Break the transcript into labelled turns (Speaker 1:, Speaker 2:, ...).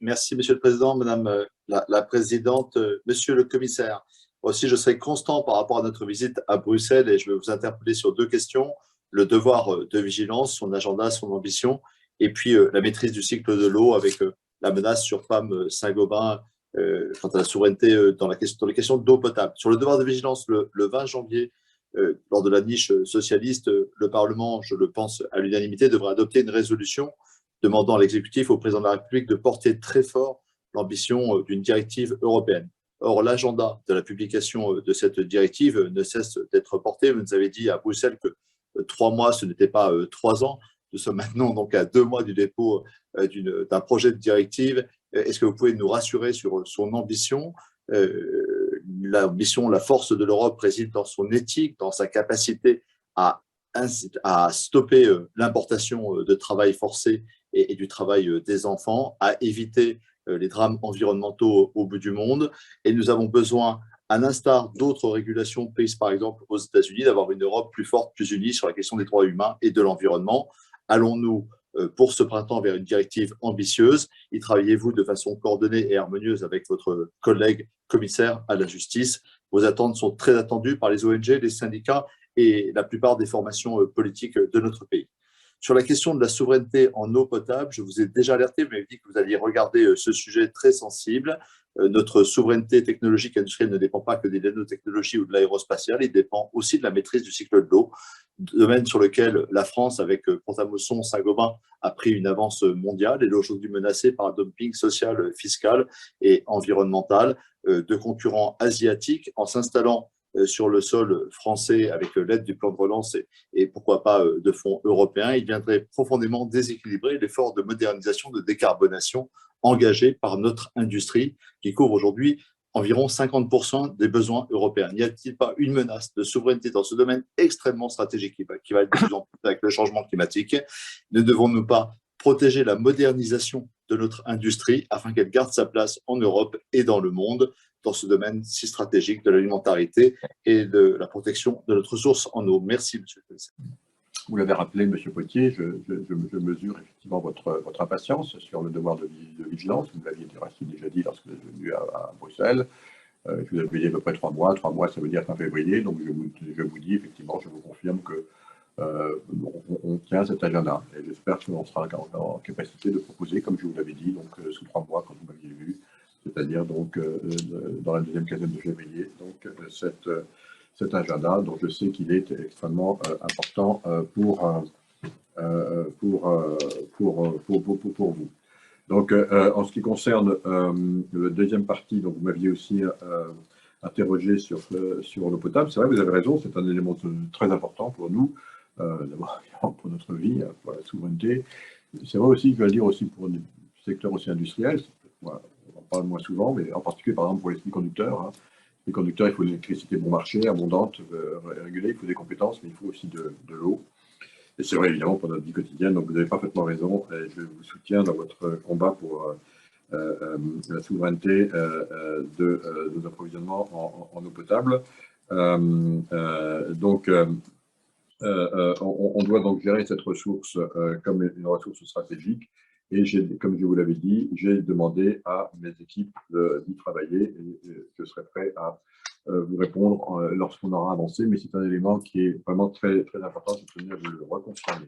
Speaker 1: Merci, Monsieur le Président, Madame la Présidente, Monsieur le Commissaire. Moi aussi, je serai constant par rapport à notre visite à Bruxelles et je vais vous interpeller sur deux questions. Le devoir de vigilance, son agenda, son ambition, et puis la maîtrise du cycle de l'eau avec la menace sur PAM Saint-Gobain quant à la souveraineté dans les questions d'eau potable. Sur le devoir de vigilance, le 20 janvier, lors de la niche socialiste, le Parlement, je le pense à l'unanimité, devra adopter une résolution demandant à l'exécutif, au président de la République, de porter très fort l'ambition d'une directive européenne. Or, l'agenda de la publication de cette directive ne cesse d'être porté. Vous nous avez dit à Bruxelles que 3 mois, ce n'était pas 3 ans. Nous sommes maintenant donc à 2 mois du dépôt d'un projet de directive. Est-ce que vous pouvez nous rassurer sur son ambition? L'ambition, la force de l'Europe réside dans son éthique, dans sa capacité à, à stopper l'importation de travail forcé et du travail des enfants, à éviter les drames environnementaux au bout du monde. Et nous avons besoin, à l'instar d'autres régulations prises par exemple aux États-Unis, d'avoir une Europe plus forte, plus unie sur la question des droits humains et de l'environnement. Allons-nous pour ce printemps vers une directive ambitieuse? Y travaillez-vous de façon coordonnée et harmonieuse avec votre collègue commissaire à la justice? Vos attentes sont très attendues par les ONG, les syndicats et la plupart des formations politiques de notre pays. Sur la question de la souveraineté en eau potable, je vous ai déjà alerté, vous m'avez dit que vous alliez regarder ce sujet très sensible. Notre souveraineté technologique et industrielle ne dépend pas que des nanotechnologies ou de l'aérospatiale, il dépend aussi de la maîtrise du cycle de l'eau, domaine sur lequel la France, avec Pont-à-Mousson, Saint-Gobain, a pris une avance mondiale. Elle est aujourd'hui menacée par un dumping social, fiscal et environnemental de concurrents asiatiques en s'installant sur le sol français avec l'aide du plan de relance et pourquoi pas de fonds européens. Il viendrait profondément déséquilibrer l'effort de modernisation, de décarbonation engagé par notre industrie qui couvre aujourd'hui environ 50% des besoins européens. N'y a-t-il pas une menace de souveraineté dans ce domaine extrêmement stratégique qui va être de plus en plus avec le changement climatique? Ne devons-nous pas protéger la modernisation de notre industrie afin qu'elle garde sa place en Europe et dans le monde dans ce domaine si stratégique de l'alimentarité et de la protection de notre ressource en eau? Merci, Monsieur le Commissaire.
Speaker 2: Vous l'avez rappelé, Monsieur Potier, je mesure effectivement votre impatience sur le devoir de vigilance. Vous l'aviez déjà dit lorsque vous êtes venu à Bruxelles. Je vous avais dit à peu près 3 mois. 3 mois, ça veut dire fin février. Donc, je vous dis effectivement, je vous confirme que on tient cet agenda. Et j'espère qu'on sera en capacité de proposer, comme je vous l'avais dit, donc sous 3 mois, quand vous m'aviez vu, c'est-à-dire donc dans la deuxième quinzaine de février, donc cet agenda, dont je sais qu'il est extrêmement important pour vous. Donc, en ce qui concerne la deuxième partie, donc vous m'aviez aussi interrogé sur l'eau potable. C'est vrai, vous avez raison, c'est un élément très important pour nous, d'abord pour notre vie, pour la souveraineté. C'est vrai aussi, je dois le dire aussi pour le secteur aussi industriel, on en parle moins souvent, mais en particulier par exemple pour les semi-conducteurs. Hein. Les conducteurs, il faut de l'électricité bon marché, abondante, régulée, il faut des compétences, mais il faut aussi de l'eau. Et c'est vrai évidemment pour notre vie quotidienne, donc vous avez parfaitement raison, et je vous soutiens dans votre combat pour la souveraineté de nos approvisionnements en eau potable. Donc, on doit donc gérer cette ressource comme une ressource stratégique. Et comme je vous l'avais dit, j'ai demandé à mes équipes d'y travailler et je serai prêt à vous répondre lorsqu'on aura avancé. Mais c'est un élément qui est vraiment très, très important, je tenais à vous le reconfirmer.